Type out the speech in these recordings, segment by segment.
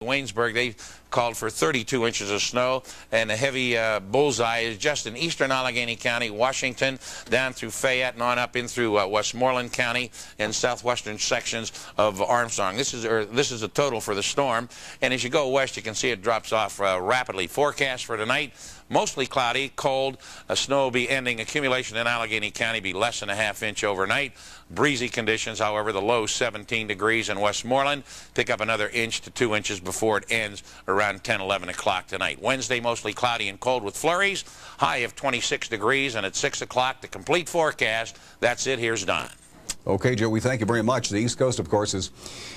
Waynesburg, they called for 32 inches of snow, and a heavy bullseye is just in eastern Allegheny County, Washington, down through Fayette and on up in through Westmoreland County and southwestern sections of Armstrong. This is a total for the storm, and as you go west, you can see it drops off rapidly. Forecast for tonight: mostly cloudy, cold. Snow will be ending. Accumulation in Allegheny County be less than a ½ inch overnight. Breezy conditions, however, the low 17 degrees in Westmoreland. Pick up another inch to 2 inches before it ends around 10, 11 o'clock tonight. Wednesday, mostly cloudy and cold with flurries. High of 26 degrees, and at 6 o'clock, the complete forecast. That's it. Here's Don. Okay, Joe, we thank you very much. The East Coast, of course, is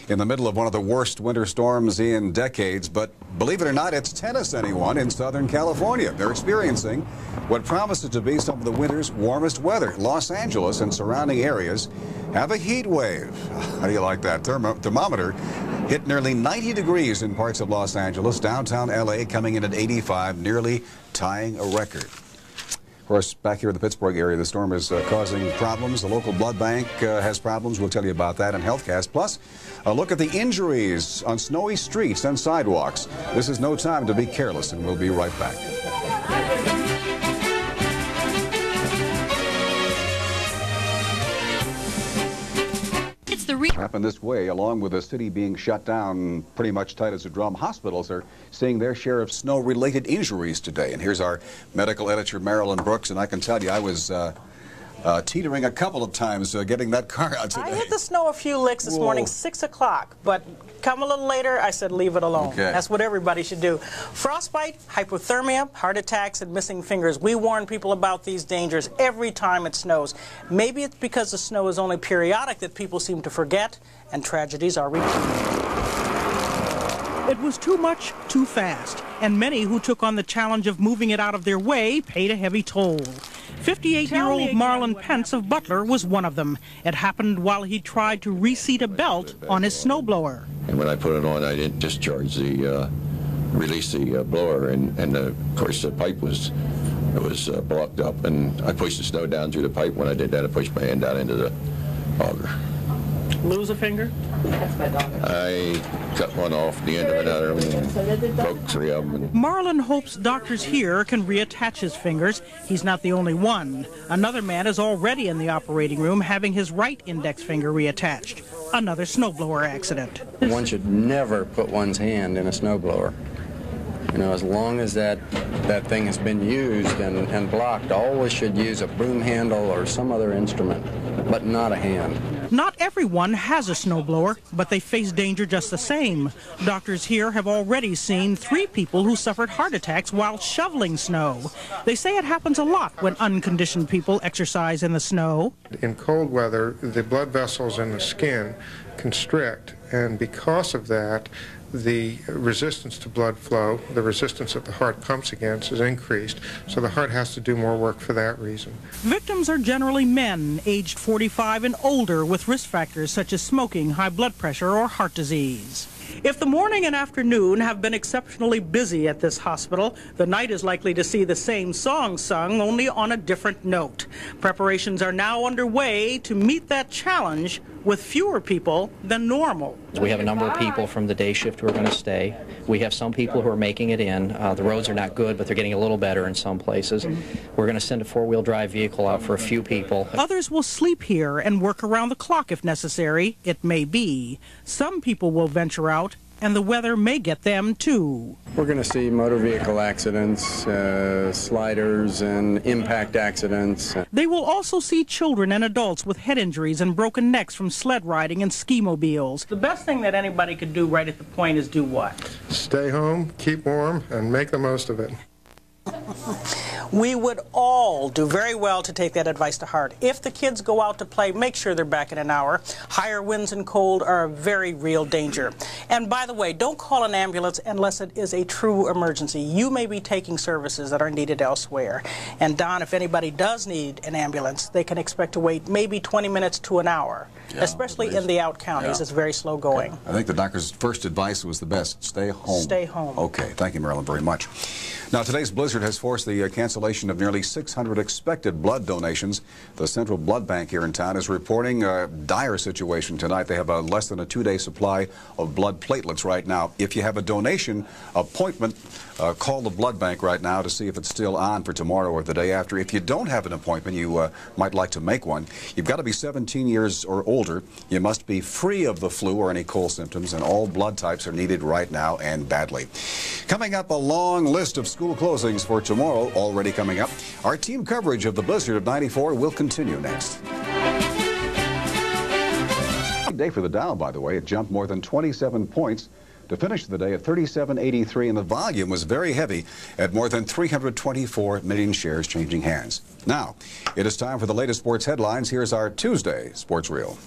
in the middle of one of the worst winter storms in decades, but believe it or not, it's Tennessee one in Southern California. They're experiencing what promises to be some of the winter's warmest weather. Los Angeles and surrounding areas have a heat wave. How do you like that? Thermometer hit nearly 90 degrees in parts of Los Angeles. Downtown L.A. coming in at 85, nearly tying a record. Of course, back here in the Pittsburgh area, the storm is causing problems. The local blood bank has problems. We'll tell you about that in HealthCast. Plus, a look at the injuries on snowy streets and sidewalks. This is no time to be careless, and we'll be right back. Happened this way, along with the city being shut down pretty much tight as a drum. Hospitals are seeing their share of snow-related injuries today. And here's our medical editor, Marilyn Brooks, and I can tell you I was teetering a couple of times getting that car out today. I hit the snow a few licks this morning, 6 o'clock, but come a little later, I said leave it alone. Okay. That's what everybody should do. Frostbite, hypothermia, heart attacks, and missing fingers. We warn people about these dangers every time it snows. Maybe it's because the snow is only periodic that people seem to forget, and tragedies are repeated. It was too much, too fast, and many who took on the challenge of moving it out of their way paid a heavy toll. 58-year-old Marlon Pence of Butler was one of them. It happened while he tried to reseat a belt on his snowblower. And when I put it on, I didn't discharge the, release the blower, and of course the pipe was blocked up, and I pushed the snow down through the pipe. When I did that, I pushed my hand down into the auger. Lose a finger? I cut one off the end of another and broke 3 of them. Marlon hopes doctors here can reattach his fingers. He's not the only one. Another man is already in the operating room having his right index finger reattached. Another snowblower accident. One should never put one's hand in a snowblower. You know, as long as that thing has been used and blocked, always should use a broom handle or some other instrument, but not a hand. Not everyone has a snowblower, but they face danger just the same. Doctors here have already seen 3 people who suffered heart attacks while shoveling snow. They say it happens a lot when unconditioned people exercise in the snow. In cold weather, the blood vessels in the skin constrict, and because of that, the resistance to blood flow, the resistance that the heart pumps against, is increased, so the heart has to do more work for that reason. Victims are generally men, aged 45 and older, with risk factors such as smoking, high blood pressure, or heart disease. If the morning and afternoon have been exceptionally busy at this hospital, the night is likely to see the same song sung, only on a different note. Preparations are now underway to meet that challenge with fewer people than normal. We have a number of people from the day shift who are going to stay. We have some people who are making it in. The roads are not good, but they're getting a little better in some places. We're going to send a 4-wheel drive vehicle out for a few people. Others will sleep here and work around the clock if necessary. It may be. Some people will venture out, and the weather may get them too. We're going to see motor vehicle accidents, sliders, and impact accidents. They will also see children and adults with head injuries and broken necks from sled riding and ski-mobiles. The best thing that anybody could do right at the point is do what? Stay home, keep warm, and make the most of it. We would all do very well to take that advice to heart. If the kids go out to play, make sure they're back in an hour. Higher winds and cold are a very real danger. And by the way, don't call an ambulance unless it is a true emergency. You may be taking services that are needed elsewhere. And Don, if anybody does need an ambulance, they can expect to wait maybe 20 minutes to an hour, especially in the out counties. It's very slow going. Okay. I think the doctor's first advice was the best. Stay home. Stay home. Okay. Thank you, Marilyn, very much. Now, today's blizzard has forced the cancellation tabulation of nearly 600 expected blood donations. The Central Blood Bank here in town is reporting a dire situation tonight. They have less than a 2-day supply of blood platelets right now. If you have a donation appointment, call the blood bank right now to see if it's still on for tomorrow or the day after. If you don't have an appointment, you might like to make one. You've got to be 17 years or older. You must be free of the flu or any cold symptoms, and all blood types are needed right now and badly. Coming up, a long list of school closings for tomorrow already coming up. Our team coverage of the blizzard of '94 will continue next. Day for the Dow, by the way. It jumped more than 27 points to finish the day at 37.83, and the volume was very heavy at more than 324 million shares changing hands. Now, it is time for the latest sports headlines. Here's our Tuesday Sports Reel.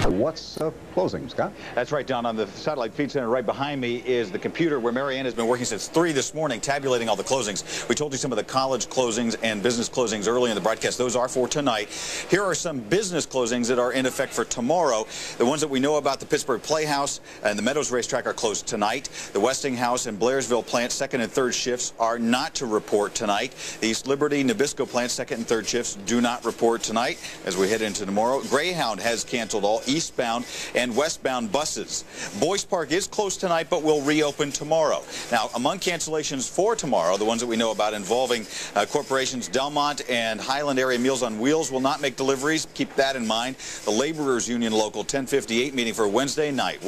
What's closing, Scott? That's right, Don. On the satellite feed center right behind me is the computer where Marianne has been working since 3 this morning, tabulating all the closings. We told you some of the college closings and business closings early in the broadcast. Those are for tonight. Here are some business closings that are in effect for tomorrow. The ones that we know about: the Pittsburgh Playhouse and the Meadows Racetrack are closed tonight. The Westinghouse and Blairsville plant second and third shifts are not to report tonight. The East Liberty Nabisco plant second and third shifts do not report tonight as we head into tomorrow. Greyhound has canceled all eastbound and westbound buses. Boyce Park is closed tonight but will reopen tomorrow. Now, among cancellations for tomorrow, the ones that we know about involving corporations Delmont and Highland Area Meals on Wheels will not make deliveries. Keep that in mind. The Laborers Union Local 1058 meeting for Wednesday night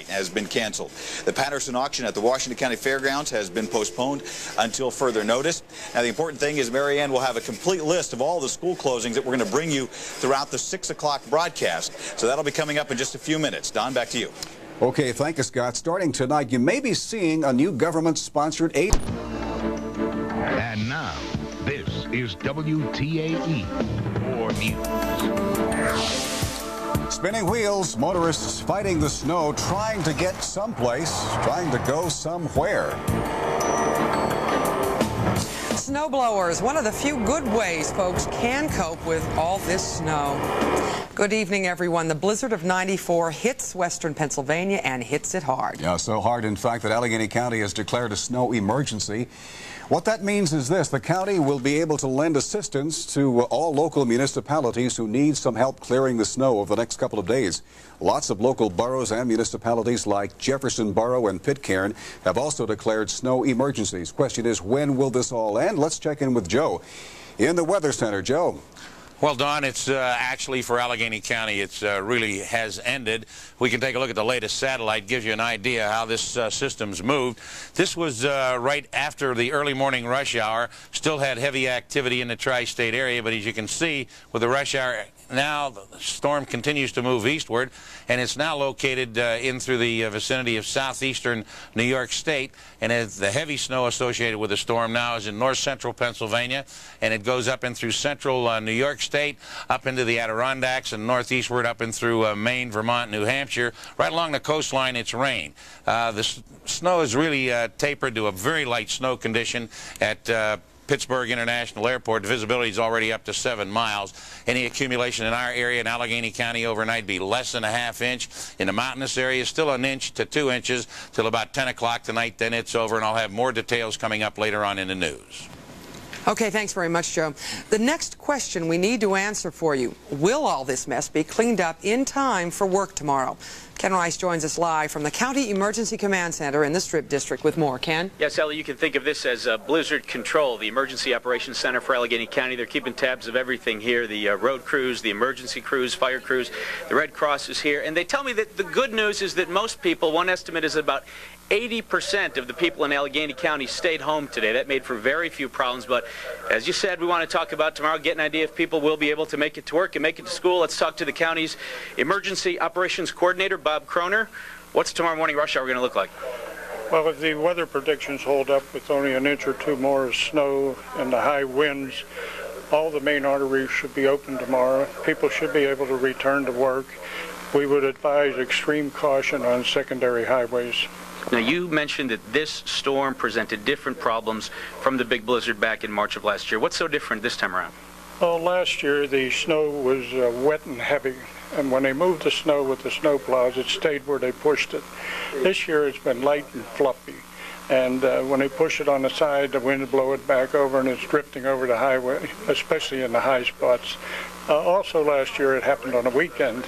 has been canceled. The Patterson auction at the Washington County Fairgrounds has been postponed until further notice. Now, the important thing is Marianne will have a complete list of all the school closings that we're going to bring you throughout the 6 o'clock broadcast. So that'll be coming up in just a few minutes. Don, back to you. Okay, thank you, Scott. Starting tonight, you may be seeing a new government-sponsored aid. And now, this is WTAE, more news. Spinning wheels, motorists fighting the snow, trying to get someplace, trying to go somewhere. Snowblowers, one of the few good ways folks can cope with all this snow. Good evening, everyone. The blizzard of '94 hits western Pennsylvania and hits it hard. Yeah, so hard, in fact, that Allegheny County has declared a snow emergency. What that means is this: the county will be able to lend assistance to all local municipalities who need some help clearing the snow over the next couple of days. Lots of local boroughs and municipalities like Jefferson Borough and Pitcairn have also declared snow emergencies. Question is, when will this all end? Let's check in with Joe in the Weather Center. Joe. Well, Don, it's actually for Allegheny County, it's really has ended. We can take a look at the latest satellite, gives you an idea how this system's moved. This was right after the early morning rush hour. Still had heavy activity in the tri-state area, but as you can see, with the rush hour now, the storm continues to move eastward, and it's now located in through the vicinity of southeastern New York State. And the heavy snow associated with the storm now is in north-central Pennsylvania, and it goes up in through central New York State, up into the Adirondacks, and northeastward up in through Maine, Vermont, New Hampshire. Right along the coastline, it's rain. The snow is really tapered to a very light snow condition at Pittsburgh International Airport. The visibility is already up to 7 miles. Any accumulation in our area in Allegheny County overnight be less than a ½ inch. In the mountainous areas, still 1 inch to 2 inches till about 10 o'clock tonight. Then it's over, and I'll have more details coming up later on in the news. Okay, thanks very much, Joe. The next question we need to answer for you: will all this mess be cleaned up in time for work tomorrow? Ken Rice joins us live from the County Emergency Command Center in the Strip District with more. Ken? Yes, Ellie, you can think of this as blizzard control. The Emergency Operations Center for Allegheny County, they're keeping tabs of everything here. The road crews, the emergency crews, fire crews, the Red Cross is here. And they tell me that the good news is that most people, one estimate is about 80% of the people in Allegheny County stayed home today. That made for very few problems. But as you said, we want to talk about tomorrow, get an idea if people will be able to make it to work and make it to school. Let's talk to the county's Emergency Operations Coordinator, Bob Kroner. What's tomorrow morning rush hour going to look like? Well, if the weather predictions hold up with only 1 inch or 2 more of snow and the high winds, all the main arteries should be open tomorrow. People should be able to return to work. We would advise extreme caution on secondary highways. Now, you mentioned that this storm presented different problems from the big blizzard back in March of last year. What's so different this time around? Well, last year the snow was wet and heavy, and when they moved the snow with the snow plows, it stayed where they pushed it. This year it's been light and fluffy. And when they push it on the side, the wind blow it back over, and it's drifting over the highway, especially in the high spots. Also last year it happened on a weekend,